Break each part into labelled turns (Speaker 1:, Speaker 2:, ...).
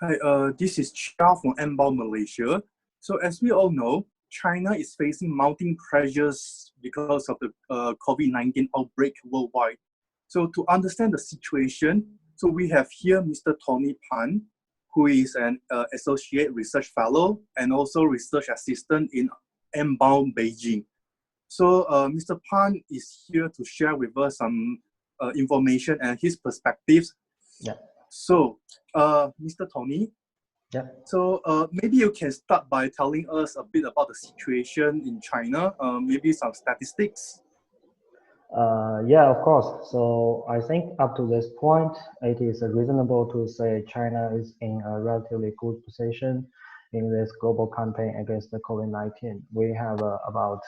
Speaker 1: Hi, this is Chia from Mbao, Malaysia. So as we all know, China is facing mounting pressures because of the COVID-19 outbreak worldwide. So to understand the situation, so we have here Mr. Tony Pan, who is an associate research fellow and also research assistant in Mbao, Beijing. So Mr. Pan is here to share with us some information and his perspectives.
Speaker 2: Yeah.
Speaker 1: So Mr. Tony,
Speaker 2: Yeah.
Speaker 1: so maybe you can start by telling us a bit about the situation in China, maybe some statistics.
Speaker 2: Yeah, of course. So I think up to this point, it is reasonable to say China is in a relatively good position in this global campaign against the COVID-19. We have about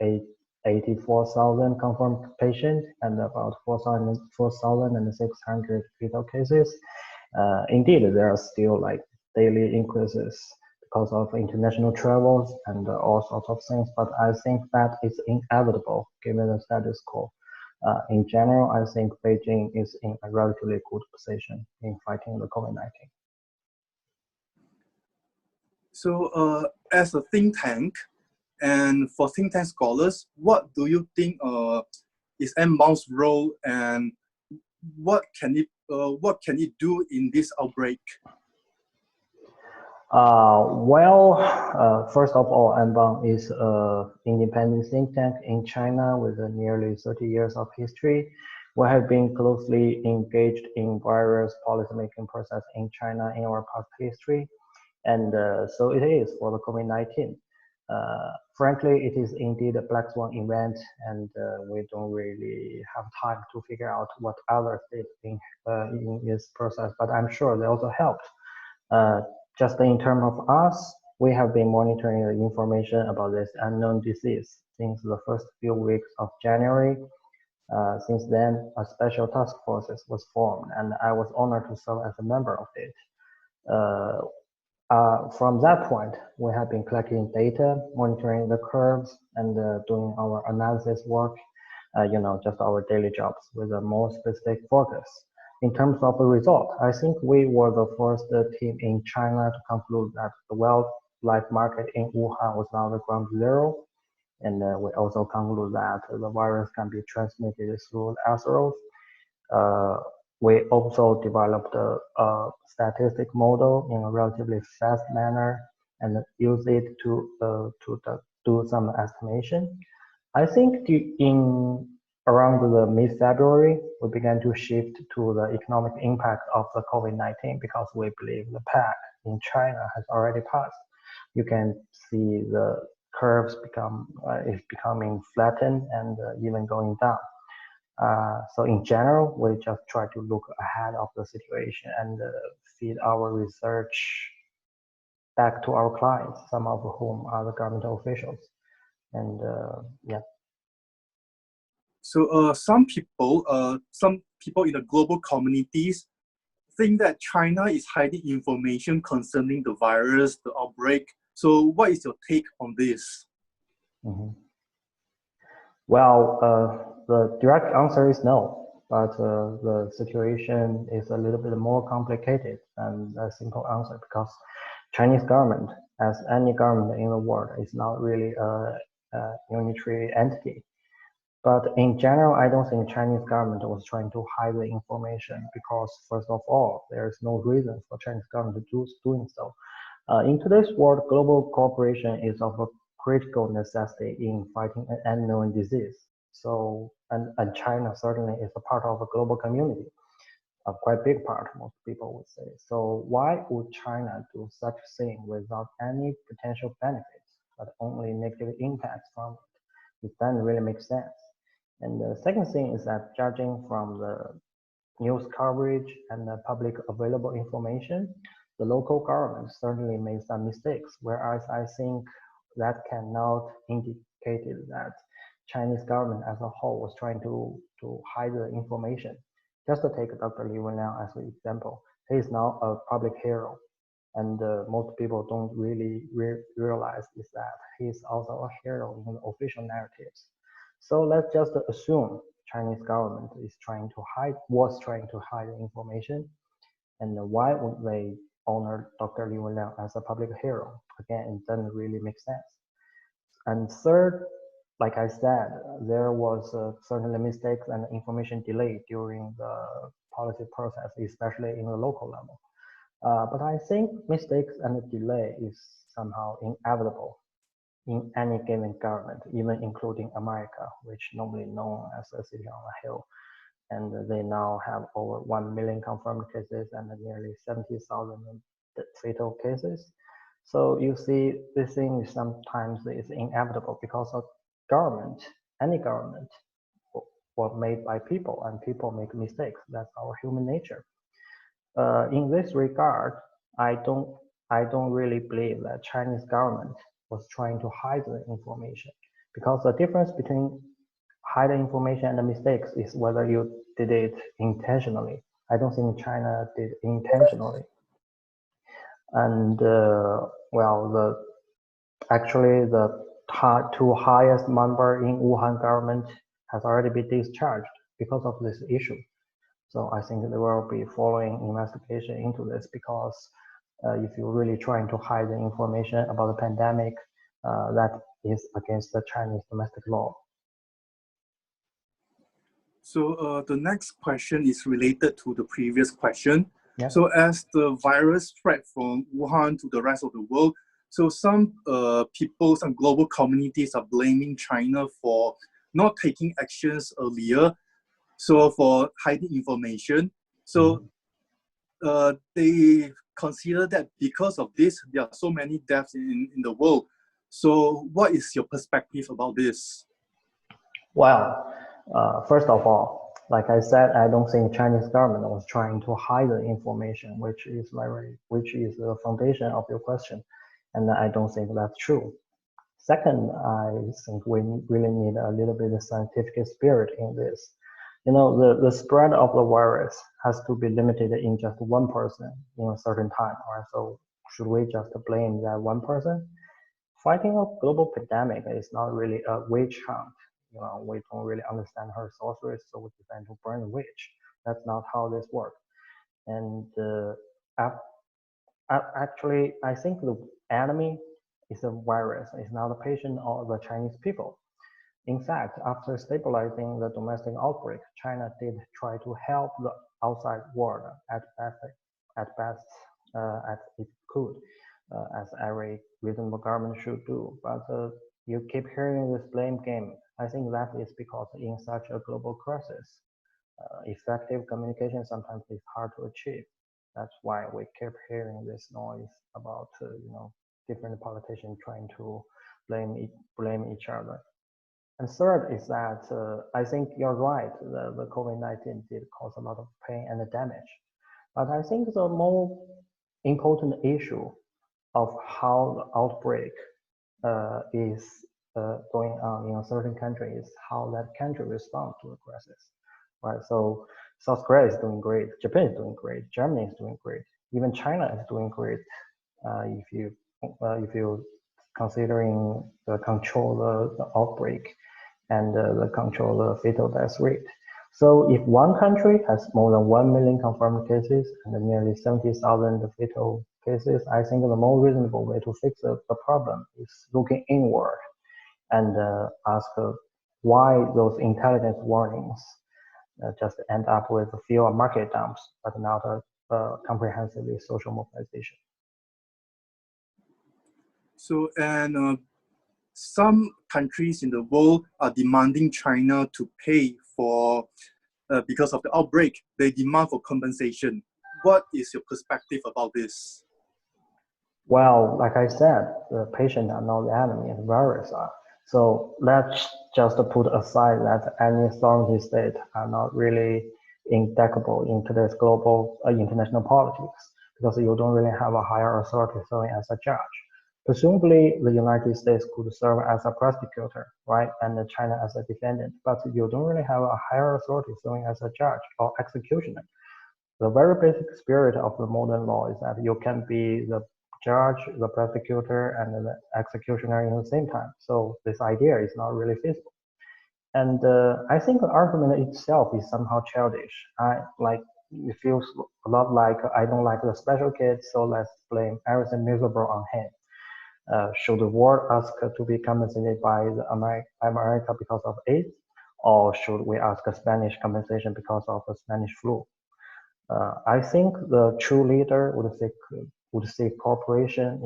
Speaker 2: 84,000 confirmed patients and about 4,600 fatal cases. Indeed, there are still like daily increases because of international travels and all sorts of things. But I think that is inevitable given the status quo. In general, I think Beijing is in a relatively good position in fighting the COVID-19.
Speaker 1: So as a think tank, and for think tank scholars, what do you think is Mbao's role, and what can it do in this outbreak?
Speaker 2: First of all, Anbang is an independent think tank in China with nearly 30 years of history. We have been closely engaged in various policymaking process in China in our past history, and so it is for the COVID-19. Frankly, it is indeed a black swan event, and we don't really have time to figure out what others did in this process, but I'm sure they also helped. Just in terms of us, we have been monitoring the information about this unknown disease since the first few weeks of January. Since then, a special task force was formed, and I was honored to serve as a member of it. From that point, we have been collecting data, monitoring the curves, and doing our analysis work, just our daily jobs with a more specific focus. In terms of the result, I think we were the first team in China to conclude that the wildlife market in Wuhan was now the ground zero. And we also conclude that the virus can be transmitted through aerosols. We also developed a statistic model in a relatively fast manner and use it to do some estimation. I think in around the mid-February, we began to shift to the economic impact of the COVID-19 because we believe the pack in China has already passed. You can see the curves is becoming flattened and even going down. So in general, we just try to look ahead of the situation and feed our research back to our clients, some of whom are the government officials. And yeah.
Speaker 1: So some people in the global communities think that China is hiding information concerning the virus, the outbreak. So what is your take on this?
Speaker 2: Mm-hmm. Well, the direct answer is no, but the situation is a little bit more complicated than a simple answer because Chinese government, as any government in the world, is not really a unitary entity. But in general, I don't think Chinese government was trying to hide the information because, first of all, there is no reason for Chinese government to doing so. In today's world, global cooperation is of a critical necessity in fighting an unknown disease. So, and China certainly is a part of a global community, a quite big part, most people would say. So why would China do such a thing without any potential benefits, but only negative impacts from it? It doesn't really make sense. And the second thing is that judging from the news coverage and the public available information, the local government certainly made some mistakes, whereas I think that cannot indicate that Chinese government as a whole was trying to hide the information. Just to take Dr. Li Wenliang as an example, he is now a public hero, and most people don't really realize is that he is also a hero in the official narratives. So let's just assume Chinese government was trying to hide the information, and why would they honor Dr. Li Wenliang as a public hero. Again, it doesn't really make sense. And third, like I said, there was certainly mistakes and information delay during the policy process, especially in the local level. But I think mistakes and delay is somehow inevitable in any given government, even including America, which normally known as a city on a hill. And they now have over 1 million confirmed cases and nearly 70,000 fatal cases. So you see, this thing sometimes is inevitable because of government, any government, was made by people, and people make mistakes. That's our human nature. In this regard, I don't really believe that Chinese government was trying to hide the information, because the difference between hiding information and the mistakes is whether you did it intentionally. I don't think China did intentionally. And actually the two highest member in Wuhan government has already been discharged because of this issue. So I think there will be following investigation into this, because if you're really trying to hide the information about the pandemic, that is against the Chinese domestic law.
Speaker 1: So the next question is related to the previous question.
Speaker 2: Yeah.
Speaker 1: So as the virus spread from Wuhan to the rest of the world, so some people, some global communities are blaming China for not taking actions earlier, so for hiding information. So they consider that because of this, there are so many deaths in the world. So what is your perspective about this?
Speaker 2: Well, first of all, like I said, I don't think Chinese government was trying to hide the information, which is the foundation of your question, and I don't think that's true. Second, I think we really need a little bit of scientific spirit in this. You know, the spread of the virus has to be limited in just one person in a certain time, right? So should we just blame that one person? Fighting a global pandemic is not really a witch hunt. You know, we don't really understand her sorceries, so we decide to burn the witch. That's not how this works. And actually, I think the enemy is a virus. It's not a patient or the Chinese people. In fact, after stabilizing the domestic outbreak, China did try to help the outside world as best as it could, as every reasonable government should do. But you keep hearing this blame game. I think that is because in such a global crisis, effective communication sometimes is hard to achieve. That's why we keep hearing this noise about different politicians trying to blame each other. And third is that I think you're right. The COVID-19 did cause a lot of pain and damage. But I think the more important issue of how the outbreak is going on in a certain country is how that country responds to the crisis, right? So South Korea is doing great, Japan is doing great, Germany is doing great, even China is doing great. If you considering the control the outbreak and the control the fatal death rate. So if one country has more than 1 million confirmed cases and nearly 70,000 fatal cases, I think the more reasonable way to fix the problem is looking inward and ask why those intelligence warnings just end up with fewer market dumps, but not a comprehensively social mobilization.
Speaker 1: So, and some countries in the world are demanding China to pay for, because of the outbreak, they demand for compensation. What is your perspective about this?
Speaker 2: Well, like I said, the patients are not the enemy, the virus are. So let's just put aside that any sovereignty state are not really indicable in today's global international politics, because you don't really have a higher authority serving as a judge. Presumably, the United States could serve as a prosecutor, right, and China as a defendant, but you don't really have a higher authority serving as a judge or executioner. The very basic spirit of the modern law is that you can be the judge, the prosecutor, and the executioner in the same time. So this idea is not really feasible. And I think the argument itself is somehow childish. it feels a lot like I don't like the special kids, so let's blame everything miserable on him. Should the world ask to be compensated by America because of AIDS, or should we ask a Spanish compensation because of the Spanish flu? I think the true leader would seek cooperation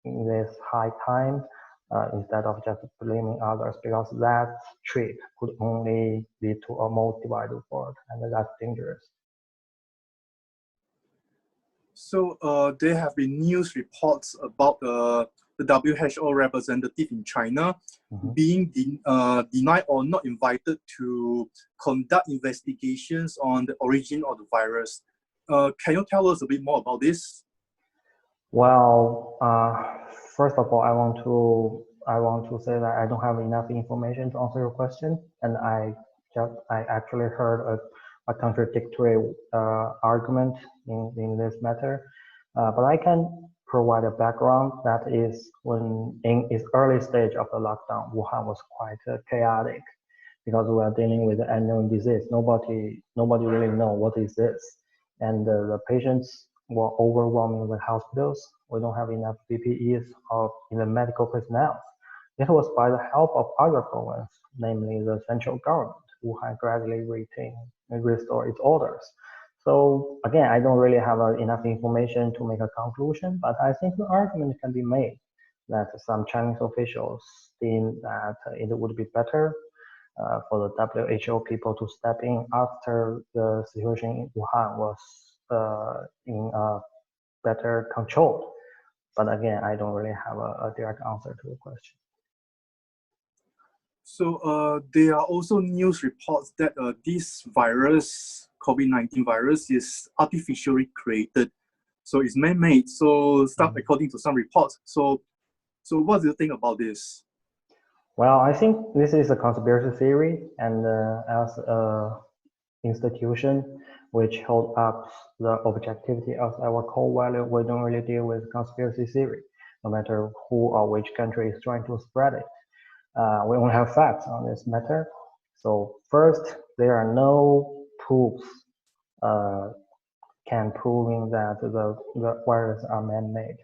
Speaker 2: in this high time instead of just blaming others, because that trick could only lead to a more divided world, and that's dangerous.
Speaker 1: So there have been news reports about the WHO representative in China being denied or not invited to conduct investigations on the origin of the virus. Can you tell us a bit more about this?
Speaker 2: Well, first of all, I want to say that I don't have enough information to answer your question, and I actually heard a contradictory argument in this matter, but I can provide a background. That is, when in its early stage of the lockdown, Wuhan was quite chaotic because we are dealing with an unknown disease. Nobody really know what is this, and the patients were overwhelming the hospitals. We don't have enough PPEs or even medical personnel. It was by the help of other provinces, namely the central government, who had gradually restored its orders. So again, I don't really have enough information to make a conclusion, but I think the argument can be made that some Chinese officials deem that it would be better for the WHO people to step in after the situation in Wuhan was in better control. But again, I don't really have a direct answer to the question.
Speaker 1: So there are also news reports that this virus, COVID-19 virus, is artificially created. So it's man-made. So according to some reports. So what do you think about this?
Speaker 2: Well, I think this is a conspiracy theory, and as an institution which hold up the objectivity of our core value, we don't really deal with conspiracy theory, no matter who or which country is trying to spread it. We only have facts on this matter. So first, there are no proofs can proving that the viruses are man-made.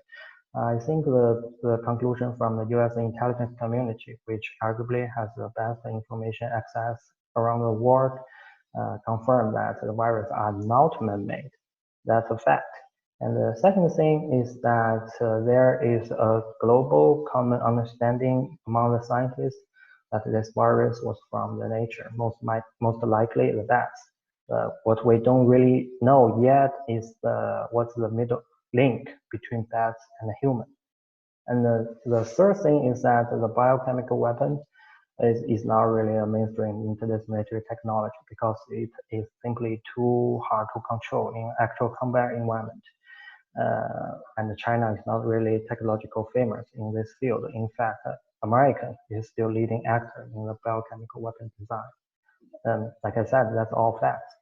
Speaker 2: I think the conclusion from the US intelligence community, which arguably has the best information access around the world, confirm that the viruses are not man-made. That's a fact. And the second thing is that there is a global common understanding among the scientists that this virus was from the nature, most likely the bats. What we don't really know yet is what's the middle link between bats and human. And the third thing is that the biochemical weapon is not really a mainstream interdisciplinary technology because it is simply too hard to control in actual combat environment. And China is not really technological famous in this field. In fact, America is still leading actor in the biochemical weapon design. Like I said, that's all facts.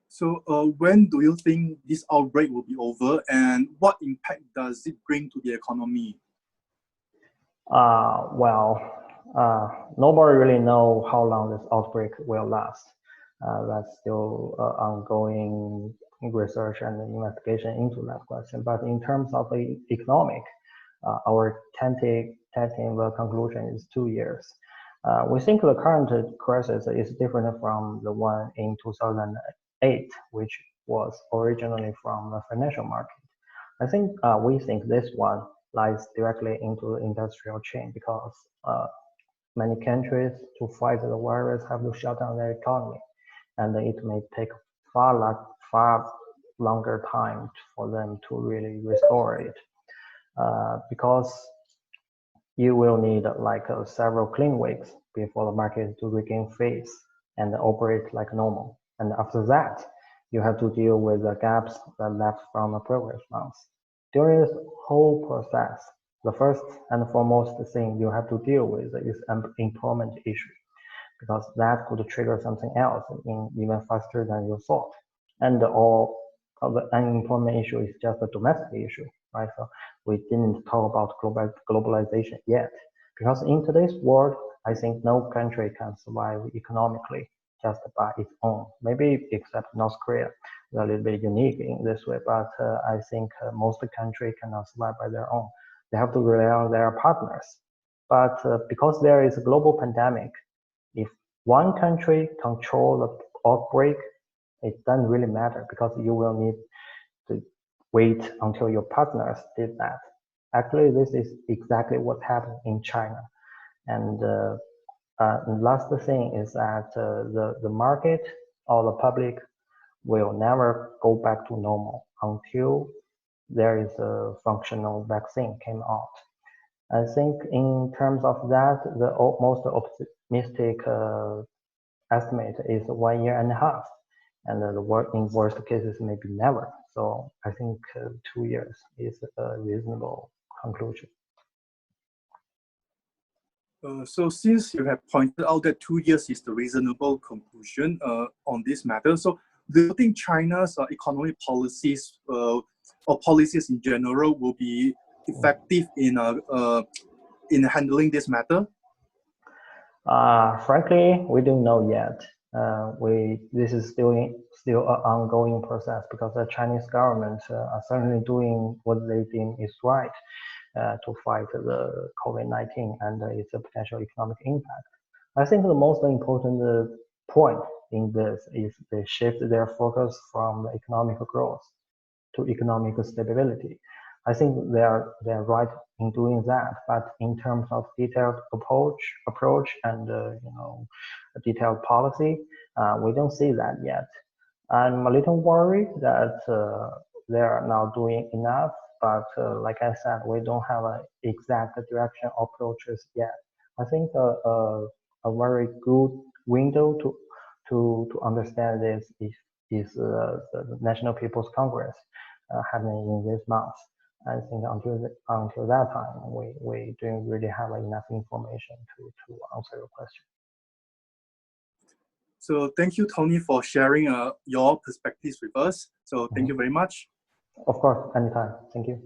Speaker 1: So when do you think this outbreak will be over, and what impact does it bring to the economy?
Speaker 2: Nobody really know how long this outbreak will last. That's still ongoing research and investigation into that question. But in terms of the economic, our tentative conclusion is 2 years. We think the current crisis is different from the one in 2008, which was originally from the financial market. I think we think this one lies directly into the industrial chain because many countries to fight the virus have to shut down their economy, and it may take far longer time for them to really restore it because you will need like several clean weeks before the market to regain faith and operate like normal. And after that, you have to deal with the gaps that left from the previous months. During this whole process, the first and foremost thing you have to deal with is employment issue, because that could trigger something else even faster than you thought. And all of the unemployment issue is just a domestic issue, right? So we didn't talk about globalization yet, because in today's world, I think no country can survive economically just by its own. Maybe except North Korea, they're a little bit unique in this way, but I think most countries cannot survive by their own. They have to rely on their partners. But because there is a global pandemic, if one country control the outbreak, it doesn't really matter because you will need to wait until your partners did that. Actually, this is exactly what happened in China. And the last thing is that the market or the public will never go back to normal until there is a functional vaccine came out. I think in terms of that, the most optimistic estimate is 1 year and a half, and in worst cases maybe never. So I think 2 years is a reasonable conclusion.
Speaker 1: So since you have pointed out that 2 years is the reasonable conclusion on this matter, so do you think China's economic policies or policies in general will be effective in handling this matter?
Speaker 2: Frankly, we don't know yet. This is still an ongoing process because the Chinese government are certainly doing what they deem is right to fight the COVID-19 and its potential economic impact. I think the most important point in this is they shift their focus from economic growth to economic stability. I think they're right in doing that, but in terms of detailed approach and detailed policy, we don't see that yet. I'm a little worried that they are not doing enough, but like I said, we don't have an exact direction approaches yet. I think a very good window to understand this is the National People's Congress happening in this month. I think until that time, we don't really have enough information to answer your question.
Speaker 1: So thank you, Tony, for sharing your perspectives with us. So thank you very much.
Speaker 2: Of course, anytime. Thank you.